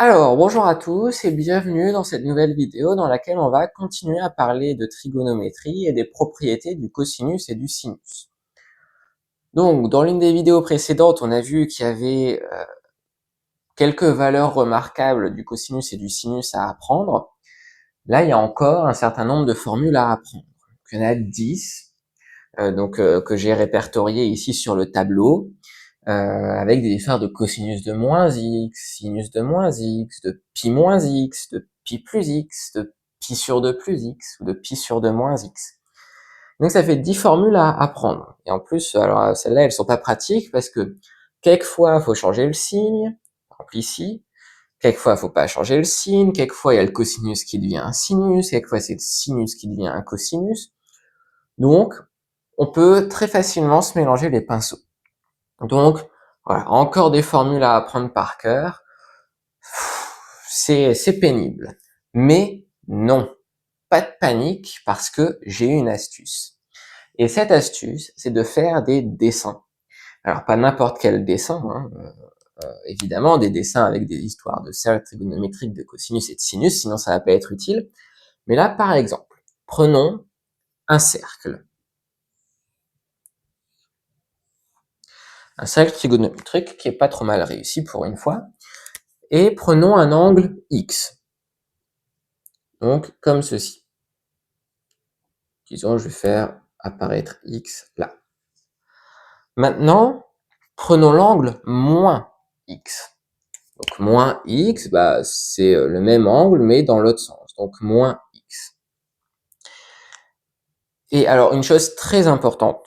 Alors, bonjour à tous et bienvenue dans cette nouvelle vidéo dans laquelle on va continuer à parler de trigonométrie et des propriétés du cosinus et du sinus. Donc, dans l'une des vidéos précédentes, on a vu qu'il y avait quelques valeurs remarquables du cosinus et du sinus à apprendre. Là, il y a encore un certain nombre de formules à apprendre. Il y en a 10, que j'ai répertoriées ici sur le tableau. Avec des histoires de cosinus de moins x, sinus de moins x, de pi moins x, de pi plus x, de pi sur 2 plus x, ou de pi sur 2 moins x. Donc ça fait 10 formules à apprendre. Et en plus, alors celles-là, elles sont pas pratiques parce que quelquefois, il faut changer le signe, par exemple ici, quelquefois, il faut pas changer le signe, quelquefois, il y a le cosinus qui devient un sinus, quelquefois, c'est le sinus qui devient un cosinus. Donc, on peut très facilement se mélanger les pinceaux. Donc, voilà, encore des formules à apprendre par cœur. C'est pénible. Mais non, pas de panique parce que j'ai une astuce. Et cette astuce, c'est de faire des dessins. Alors, pas n'importe quel dessin, hein, évidemment, des dessins avec des histoires de cercles trigonométriques, de cosinus et de sinus, sinon ça va pas être utile. Mais là, par exemple, prenons un cercle. Un cercle trigonométrique qui est pas trop mal réussi pour une fois. Et prenons un angle X. Donc, comme ceci. Disons, je vais faire apparaître X là. Maintenant, prenons l'angle moins X. Donc, moins X, bah, c'est le même angle, mais dans l'autre sens. Donc, moins X. Et alors, une chose très importante,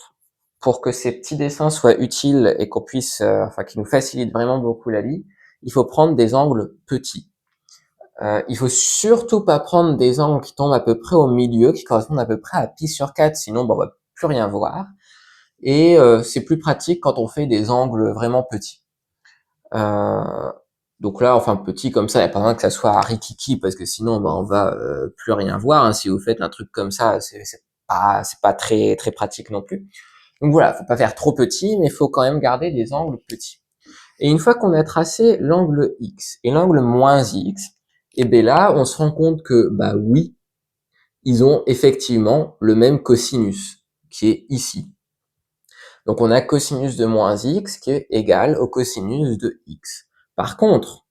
pour que ces petits dessins soient utiles et qu'on puisse, qu'ils nous facilitent vraiment beaucoup la vie, il faut prendre des angles petits. Il faut surtout pas prendre des angles qui tombent à peu près au milieu, qui correspondent à peu près à pi sur 4, sinon on va plus rien voir. Et c'est plus pratique quand on fait des angles vraiment petits. Euh, donc là, enfin petit comme ça, il n'y a pas besoin que ça soit à rikiki, parce que sinon on va plus rien voir. Hein. Si vous faites un truc comme ça, c'est pas très très pratique non plus. Donc voilà, faut pas faire trop petit, mais il faut quand même garder des angles petits. Et une fois qu'on a tracé l'angle X et l'angle moins X, et bien là, on se rend compte que, bah oui, ils ont effectivement le même cosinus, qui est ici. Donc on a cosinus de moins X qui est égal au cosinus de X. Par contre,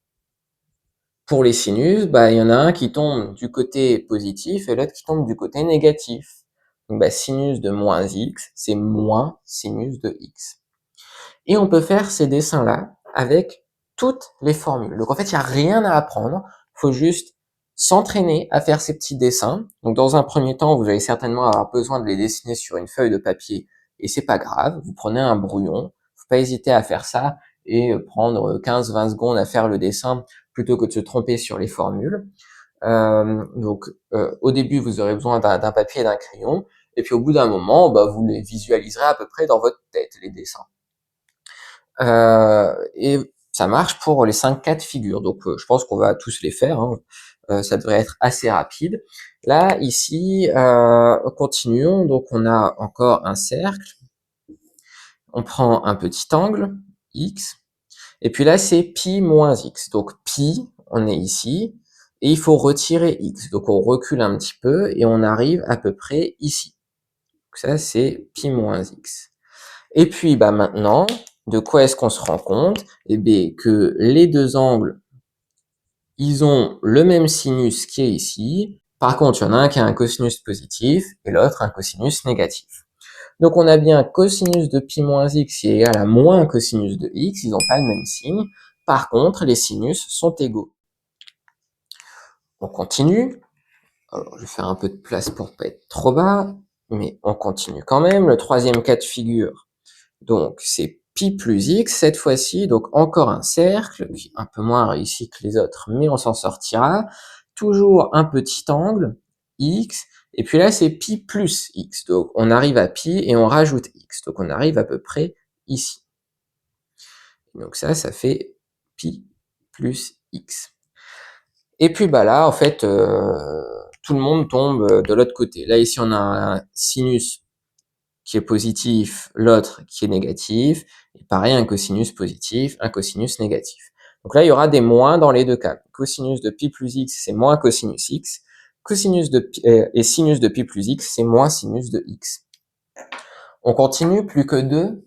pour les sinus, bah, il y en a un qui tombe du côté positif et l'autre qui tombe du côté négatif. Donc bah, sinus de moins X, c'est moins sinus de X. Et on peut faire ces dessins-là avec toutes les formules. Donc en fait, il n'y a rien à apprendre. Il faut juste s'entraîner à faire ces petits dessins. Donc dans un premier temps, vous allez certainement avoir besoin de les dessiner sur une feuille de papier et c'est pas grave. Vous prenez un brouillon. Faut pas hésiter à faire ça et prendre 15-20 secondes à faire le dessin plutôt que de se tromper sur les formules. Au début, vous aurez besoin d'un papier et d'un crayon. Et puis au bout d'un moment, bah, vous les visualiserez à peu près dans votre tête, les dessins. Et ça marche pour les 5 cas de figure. Donc, je pense qu'on va tous les faire. Hein. Ça devrait être assez rapide. Là, ici, continuons. Donc, on a encore un cercle. On prend un petit angle, x. Et puis là, c'est pi moins x. Donc, pi, on est ici. Et il faut retirer x. Donc, on recule un petit peu et on arrive à peu près ici. Donc, ça, c'est pi moins x. Et puis, bah, maintenant, de quoi est-ce qu'on se rend compte? Eh bien, que les deux angles, ils ont le même sinus qui est ici. Par contre, il y en a un qui a un cosinus positif et l'autre un cosinus négatif. Donc, on a bien cosinus de pi moins x qui est égal à moins cosinus de x. Ils n'ont pas le même signe. Par contre, les sinus sont égaux. On continue. Alors, je vais faire un peu de place pour pas être trop bas, mais on continue quand même. Le troisième cas de figure, donc c'est pi plus x cette fois-ci, donc encore un cercle, qui est un peu moins réussi que les autres, mais on s'en sortira. Toujours un petit angle, x, et puis là c'est pi plus x, donc on arrive à pi et on rajoute x, donc on arrive à peu près ici. Donc ça fait pi plus x. Et puis bah là, en fait, tout le monde tombe de l'autre côté. Là ici on a un sinus qui est positif, l'autre qui est négatif, et pareil, un cosinus positif, un cosinus négatif. Donc là, il y aura des moins dans les deux cas. Cosinus de pi plus x, c'est moins cosinus x. Cosinus de pi, et sinus de pi plus x, c'est moins sinus de x. On continue, plus que deux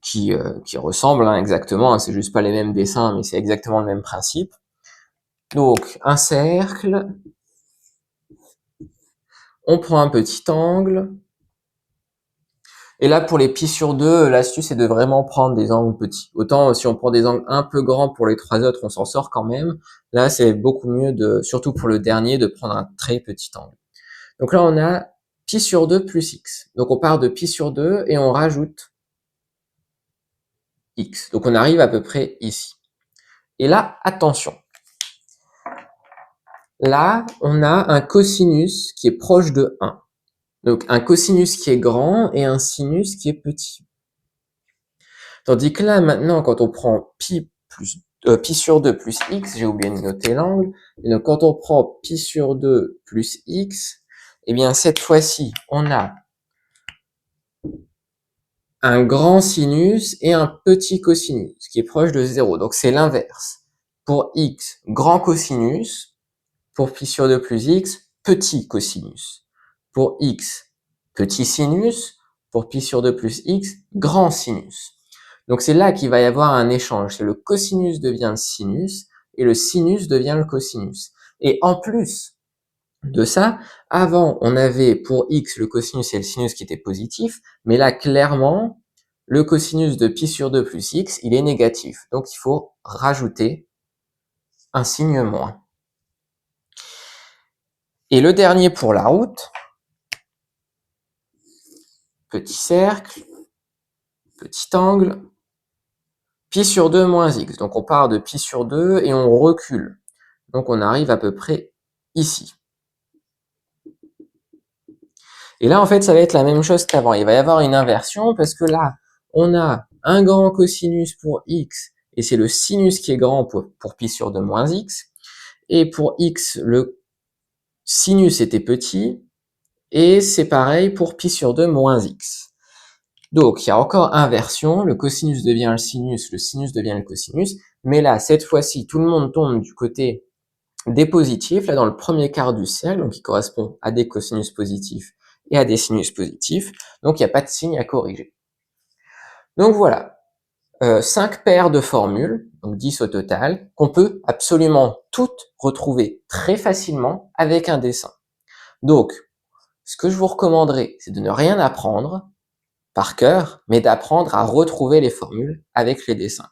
qui ressemblent exactement, c'est juste pas les mêmes dessins, mais c'est exactement le même principe. Donc, un cercle, on prend un petit angle, et là, pour les pi sur 2, l'astuce est de vraiment prendre des angles petits. Autant si on prend des angles un peu grands pour les trois autres, on s'en sort quand même. Là, c'est beaucoup mieux, surtout pour le dernier, de prendre un très petit angle. Donc là, on a pi sur 2 plus x. Donc on part de pi sur 2 et on rajoute x. Donc on arrive à peu près ici. Et là, attention. Là, on a un cosinus qui est proche de 1. Donc un cosinus qui est grand et un sinus qui est petit. Tandis que là, maintenant, quand on prend pi sur 2 plus x, j'ai oublié de noter l'angle, et donc quand on prend pi sur 2 plus x, eh bien cette fois-ci, on a un grand sinus et un petit cosinus, qui est proche de 0. Donc c'est l'inverse. Pour x, grand cosinus. Pour pi sur 2 plus x, petit cosinus. Pour x, petit sinus. Pour pi sur 2 plus x, grand sinus. Donc c'est là qu'il va y avoir un échange. C'est le cosinus devient le sinus et le sinus devient le cosinus. Et en plus de ça, avant, on avait pour x le cosinus et le sinus qui étaient positifs, mais là, clairement, le cosinus de pi sur 2 plus x, il est négatif. Donc il faut rajouter un signe moins. Et le dernier pour la route, petit cercle, petit angle, pi sur 2 moins x. Donc on part de pi sur 2 et on recule. Donc on arrive à peu près ici. Et là, en fait, ça va être la même chose qu'avant. Il va y avoir une inversion parce que là, on a un grand cosinus pour x et c'est le sinus qui est grand pour pi sur 2 moins x. Et pour x, le sinus était petit et c'est pareil pour pi sur 2 moins x. Donc, il y a encore inversion, le cosinus devient le sinus devient le cosinus, mais là, cette fois-ci, tout le monde tombe du côté des positifs, là, dans le premier quart du cercle, donc qui correspond à des cosinus positifs et à des sinus positifs, donc il n'y a pas de signe à corriger. Donc voilà, 5 paires de formules, donc 10 au total, qu'on peut absolument toutes retrouver très facilement avec un dessin. Donc, ce que je vous recommanderais, c'est de ne rien apprendre, par cœur, mais d'apprendre à retrouver les formules avec les dessins.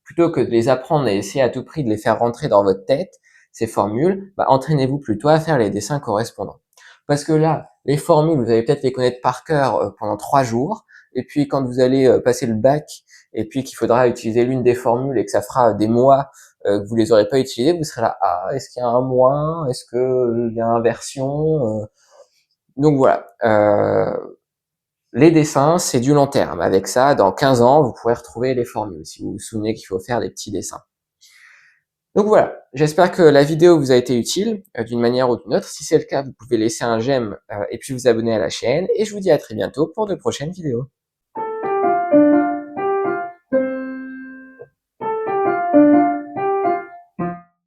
Plutôt que de les apprendre et essayer à tout prix de les faire rentrer dans votre tête, ces formules, entraînez-vous plutôt à faire les dessins correspondants. Parce que là, les formules, vous allez peut-être les connaître par cœur pendant 3 jours, et puis quand vous allez passer le bac, et puis qu'il faudra utiliser l'une des formules et que ça fera des mois que vous les aurez pas utilisées, vous serez là, ah, est-ce qu'il y a un moins, est-ce qu'il y a inversion donc voilà, les dessins, c'est du long terme. Avec ça, dans 15 ans, vous pourrez retrouver les formules, si vous vous souvenez qu'il faut faire des petits dessins. Donc voilà, j'espère que la vidéo vous a été utile, d'une manière ou d'une autre. Si c'est le cas, vous pouvez laisser un j'aime et puis vous abonner à la chaîne. Et je vous dis à très bientôt pour de prochaines vidéos.